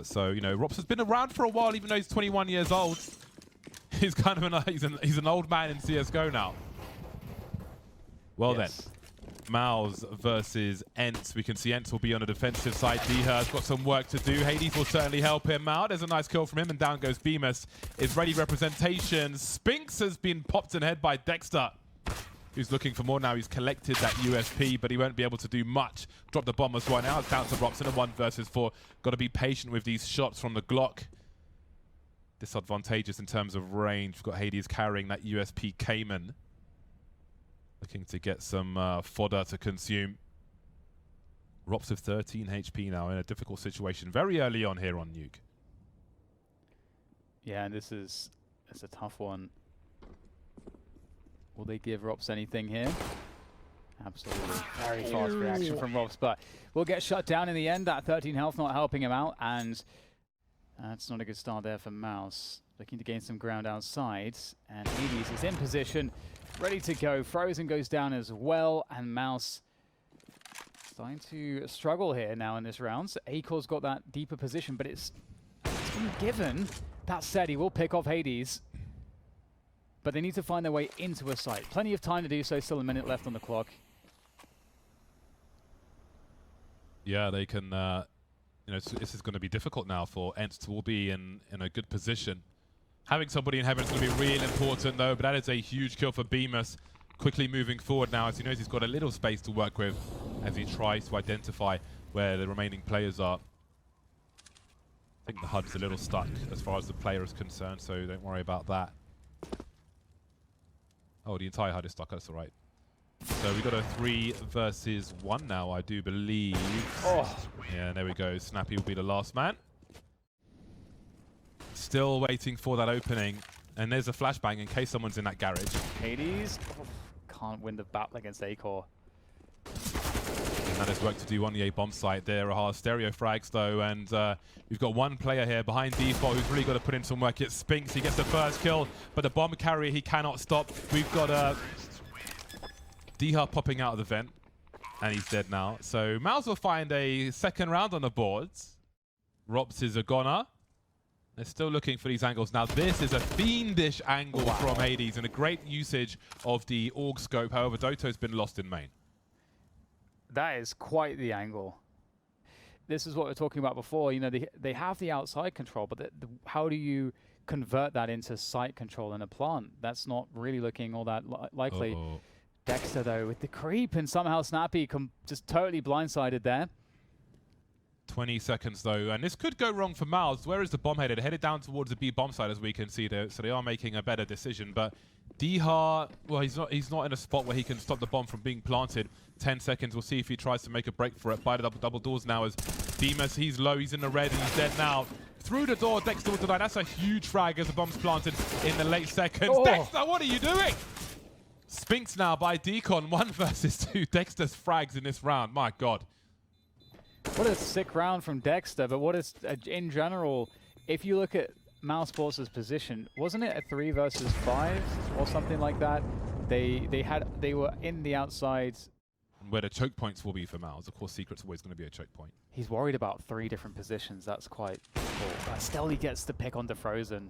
So, you know, Rops has been around for a while, even though he's 21 years old. He's kind of he's an old man in CSGO now. Well then, MOUZ versus ENCE. We can see ENCE will be on the defensive side. Diha's got some work to do. Hades will certainly help him out. There's a nice kill from him, and down goes Bemis. Is ready representation. Spinks has been popped in the head by Dexter, who's looking for more now. He's collected that USP, but he won't be able to do much. Drop the bomb as well. Now it's down to Rops in a 1 versus 4. Got to be patient with these shots from the Glock. Disadvantageous in terms of range. We've got Hades carrying that USP Cayman. Looking to get some fodder to consume. Rops with 13 HP now in a difficult situation very early on here on Nuke. Yeah, and it's a tough one. Will they give Rops anything here? Absolutely. Very fast reaction from Rops, but will get shut down in the end. That 13 health not helping him out, and that's not a good start there for MOUZ. Looking to gain some ground outside, and Hades is in position, ready to go. Frozen goes down as well, and MOUZ starting to struggle here now in this round. So Akor's got that deeper position, but it's been given. That said, he will pick off Hades, but they need to find their way into a site. Plenty of time to do so, still a minute left on the clock. Yeah, they can, you know, this is going to be difficult now for ENCE to all be in a good position. Having somebody in heaven is going to be real important though, but that is a huge kill for Bemis. Quickly moving forward now as he knows he's got a little space to work with as he tries to identify where the remaining players are. I think the HUD's a little stuck as far as the player is concerned, so don't worry about that. Oh, the entire HUD is stuck, that's alright. So we got a 3 versus 1 now, I do believe. Oh. Yeah, there we go. Snappy will be the last man. Still waiting for that opening. And there's a flashbang in case someone's in that garage. Hades can't win the battle against Akor. And that is work to do on the A-bomb site. There are stereo frags though, and we've got one player here behind Default who's really got to put in some work. It's Spinks. He gets the first kill, but the bomb carrier he cannot stop. We've got Diha popping out of the vent, and he's dead now. So MOUZ will find a second round on the boards. Rops is a goner. They're still looking for these angles. Now this is a fiendish angle from Hades and a great usage of the AUG scope. However, Doto's been lost in main. That is quite the angle. This is what we were talking about before. You know, they have the outside control, but how do you convert that into site control in a plant? That's not really looking all that likely. Dexter, though, with the creep, and somehow Snappy just totally blindsided there. 20 seconds, though, and this could go wrong for MOUZ. Where is the bomb headed? Headed down towards the B bomb side, as we can see there, so they are making a better decision. But Diha, well, he's not in a spot where he can stop the bomb from being planted. 10 seconds, we'll see if he tries to make a break for it. By the double doors now as Demas, he's low, he's in the red, and he's dead now. Through the door, Dexter will deny. That's a huge frag as the bomb's planted in the late seconds. Oh. Dexter, what are you doing? Spinks now by Deacon, 1 versus 2. Dexter's frags in this round, my God. What a sick round from Dexter, but what is, in general, if you look at MOUZ Sports' position, wasn't it a 3 versus 5 or something like that? They were in the outside. Where the choke points will be for MOUZ. Of course, Secret's always going to be a choke point. He's worried about 3 different positions. That's quite cool. But still, he gets the pick onto Frozen.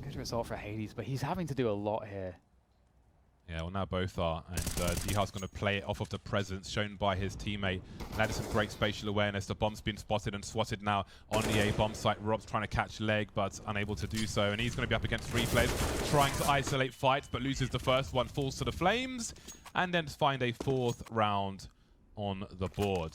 Good result for Hades, but he's having to do a lot here. Yeah, well, now both are, and Diha's going to play it off of the presence shown by his teammate. And that is some great spatial awareness. The bomb's been spotted and swatted now on the A-bomb site. Rob's trying to catch leg, but unable to do so. And he's going to be up against 3 players, trying to isolate fights, but loses the first one, falls to the flames, and then find a 4th round on the board.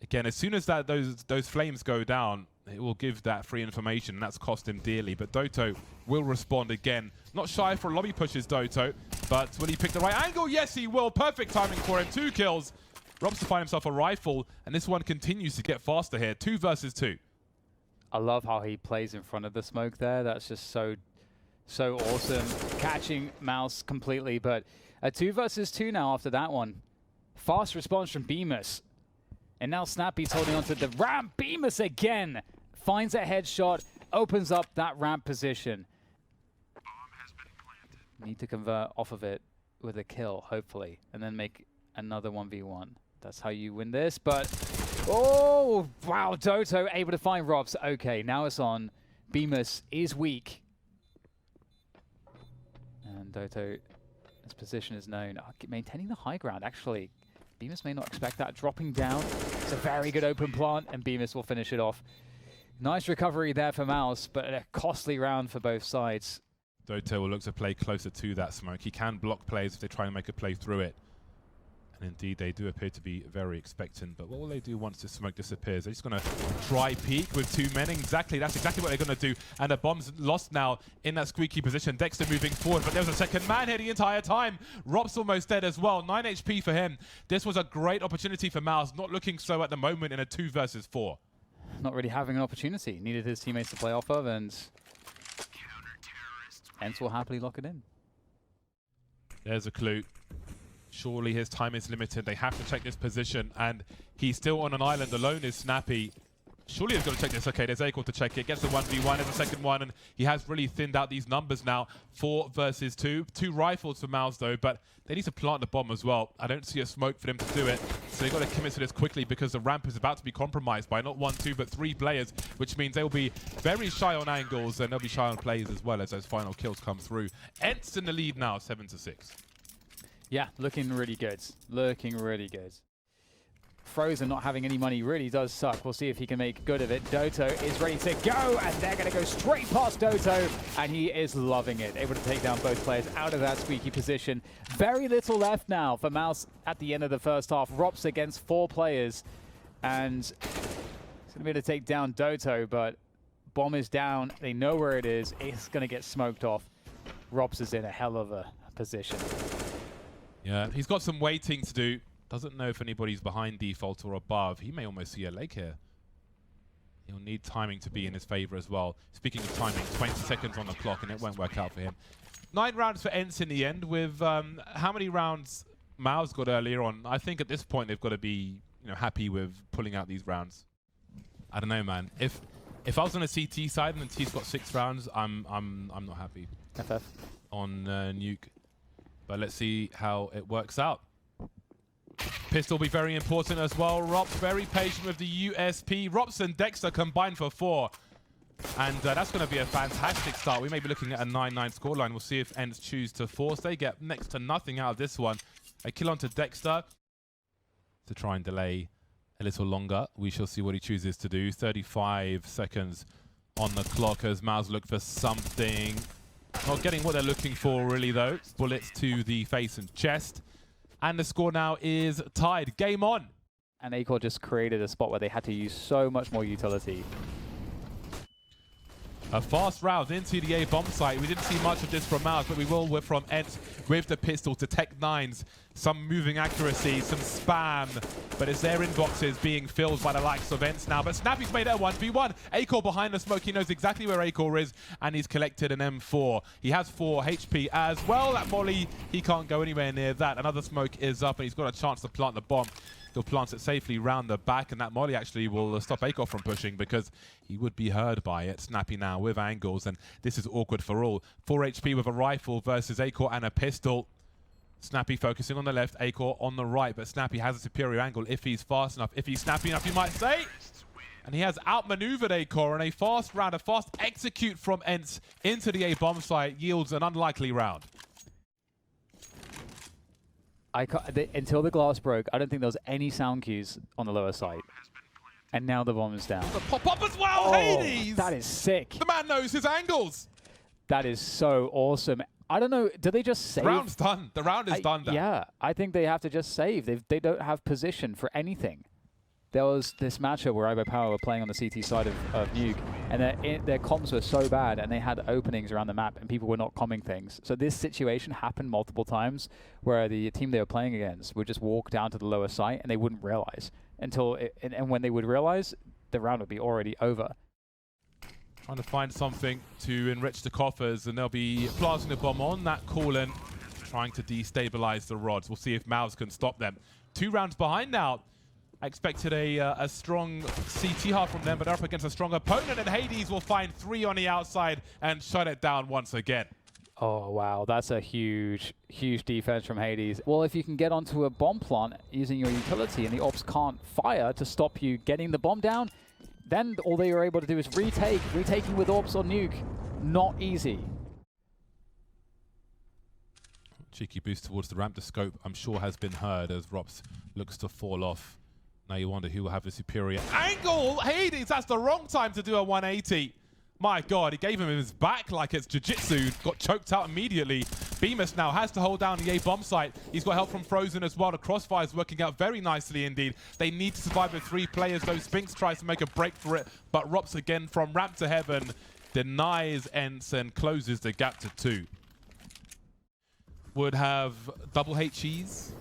Again, as soon as those flames go down, it will give that free information, and that's cost him dearly. But Doto will respond again. Not shy for lobby pushes, Doto, but will he pick the right angle? Yes, he will. Perfect timing for him. 2 kills. Robs to find himself a rifle, and this one continues to get faster here. 2 versus 2. I love how he plays in front of the smoke there. That's just so awesome. Catching MOUZ completely, but a 2 versus 2 now after that one. Fast response from Bemis. And now Snappy's holding onto the ramp. Bemis again finds a headshot, opens up that ramp position. Need to convert off of it with a kill, hopefully, and then make another 1v1. That's how you win this, but Oh, wow, Doto able to find Robs. Okay, now it's on. Bemis is weak. And Doto, his position is known. Maintaining the high ground, actually. Bemis may not expect that. Dropping down. It's a very good open plant, and Bemis will finish it off. Nice recovery there for MOUZ, but a costly round for both sides. Doto will look to play closer to that smoke. He can block plays if they try and make a play through it. And indeed, they do appear to be very expectant. But what will they do once the smoke disappears? They're just going to try peek with 2 men. Exactly, that's exactly what they're going to do. And the bomb's lost now in that squeaky position. Dexter moving forward, but there's a second man here the entire time. Rob's almost dead as well. 9 HP for him. This was a great opportunity for MOUZ, not looking so at the moment in a 2 versus 4. Not really having an opportunity. Needed his teammates to play off of, and ENCE will happily lock it in. There's a clue. Surely his time is limited. They have to check this position, and he's still on an island alone is Snappy. Surely he's got to check this. Okay, there's Acorn to check it. Gets the 1v1, there's a second one, and he has really thinned out these numbers now. 4 versus 2. 2 rifles for MOUZ though, but they need to plant the bomb as well. I don't see a smoke for them to do it, so they've got to commit to this quickly because the ramp is about to be compromised by not 1, 2, but 3 players, which means they'll be very shy on angles, and they'll be shy on plays as well as those final kills come through. ENCE in the lead now, 7-6. Yeah, looking really good. Looking really good. Frozen not having any money really does suck. We'll see if he can make good of it. Doto is ready to go, and they're going to go straight past Doto, and he is loving it. Able to take down both players out of that squeaky position. Very little left now for MOUZ at the end of the first half. Rops against 4 players, and he's going to be able to take down Doto, but bomb is down. They know where it is. It's going to get smoked off. Rops is in a hell of a position. Yeah, he's got some waiting to do. Doesn't know if anybody's behind default or above. He may almost see a leg here. He'll need timing to be in his favor as well. Speaking of timing, 20 seconds on the clock, and it won't work out for him. 9 rounds for ENCE in the end, with how many rounds MOUZ got earlier on. I think at this point they've got to be, happy with pulling out these rounds. I don't know, man. If I was on a CT side and the T's got 6 rounds, I'm not happy. FF On Nuke. But let's see how it works out. Pistol will be very important as well. Rops very patient with the USP. Rops and Dexter combined for 4. And that's going to be a fantastic start. We may be looking at a 9-9 scoreline. We'll see if ENCE choose to force. They get next to nothing out of this one. A kill onto Dexter to try and delay a little longer. We shall see what he chooses to do. 35 seconds on the clock as MOUZ look for something. Not getting what they're looking for really though. Bullets to the face and chest. And the score now is tied. Game on. And Acorn just created a spot where they had to use so much more utility. A fast round into the A bomb site. We didn't see much of this from MOUZ, but we will from ENCE with the pistol to Tech 9s. Some moving accuracy, some spam, but it's their inboxes being filled by the likes of ENCE now. But Snappy's made it a 1v1. Acor behind the smoke. He knows exactly where Acor is, and he's collected an M4. He has 4 HP as well. That molly, he can't go anywhere near that. Another smoke is up, and he's got a chance to plant the bomb. He'll plant it safely round the back, and that molly actually will stop Acor from pushing because he would be heard by it. Snappy now with angles, and this is awkward for all. 4 HP with a rifle versus Acor and a pistol. Snappy focusing on the left, Acor on the right, but Snappy has a superior angle if he's fast enough, if he's snappy enough, you might say. And he has outmaneuvered Acor, and a fast round, a fast execute from ENCE into the A bomb site yields an unlikely round. Until the glass broke, I don't think there was any sound cues on the lower side. And now the bomb is down. The pop-up as well, Hades! That is sick. The man knows his angles. That is so awesome. I don't know, do they just save? The round's done. The round is done. Yeah, I think they have to just save. They don't have position for anything. There was this matchup where iBoPower were playing on the CT side of Nuke, and their comms were so bad, and they had openings around the map, and people were not comming things. So this situation happened multiple times, where the team they were playing against would just walk down to the lower site, and they wouldn't realize and when they would realize, the round would be already over. Trying to find something to enrich the coffers, and they'll be planting the bomb on that coolant, trying to destabilize the rods. We'll see if MOUZ can stop them. 2 rounds behind now. I expected a strong CT half from them, but they're up against a strong opponent, and Hades will find 3 on the outside and shut it down once again. Oh, wow. That's a huge, huge defense from Hades. Well, if you can get onto a bomb plant using your utility and the ops can't fire to stop you getting the bomb down, then all they are able to do is retake. Retaking with ops or nuke, not easy. Cheeky boost towards the ramp. The scope, I'm sure, has been heard as Rops looks to fall off. Now you wonder who will have the superior angle. Hades, that's the wrong time to do a 180. My God, he gave him his back like it's jiu-jitsu. Got choked out immediately. Bemis now has to hold down the A bomb site. He's got help from Frozen as well. The crossfire is working out very nicely indeed. They need to survive with 3 players, though. Spinks tries to make a break for it, but Rops again from ramp to heaven denies ENCE and closes the gap to 2. Would have double HEs.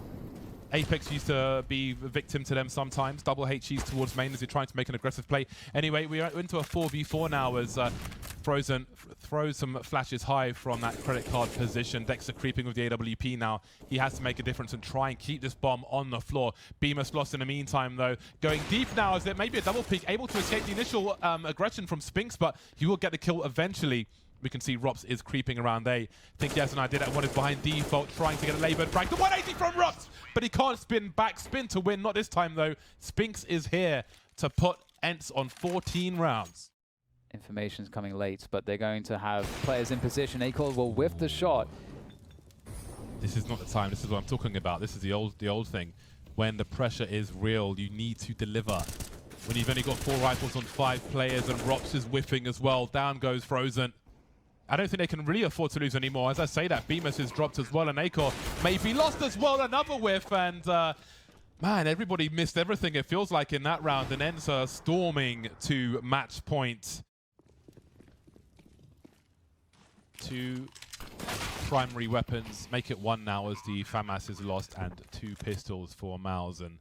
Apex used to be a victim to them sometimes. Double HEs towards main as they're trying to make an aggressive play. Anyway, we are into a 4v4 now as Frozen throws some flashes high from that credit card position. Dexter creeping with the AWP now. He has to make a difference and try and keep this bomb on the floor. Bemis lost in the meantime, though. Going deep now as there may be a double peek, able to escape the initial aggression from Spinks, but he will get the kill eventually. We can see Rops is creeping around A. I think he has an idea that one is behind default, trying to get a laboured frag. The 180 from Rops, but he can't spin back. Spin to win, not this time though. Spinks is here to put ENCE on 14 rounds. Information's coming late, but they're going to have players in position. Acol will whiff the shot. This is not the time. This is what I'm talking about. This is the old thing. When the pressure is real, you need to deliver. When you've only got 4 rifles on 5 players and Rops is whiffing as well, down goes Frozen. I don't think they can really afford to lose anymore. As I say that, Bemis is dropped as well, and Acol may be lost as well. Another whiff, and man, everybody missed everything, it feels like, in that round. And ENCE storming to match point. 2 primary weapons, make it 1 now as the FAMAS is lost, and 2 pistols for MOUZ, and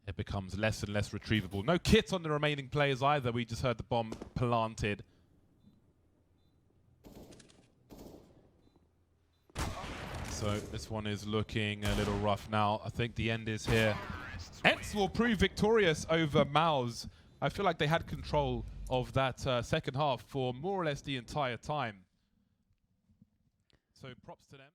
it becomes less and less retrievable. No kit on the remaining players either. We just heard the bomb planted. So this one is looking a little rough now. I think the end is here. ENCE will prove victorious over MOUZ. I feel like they had control of that second half for more or less the entire time. So props to them.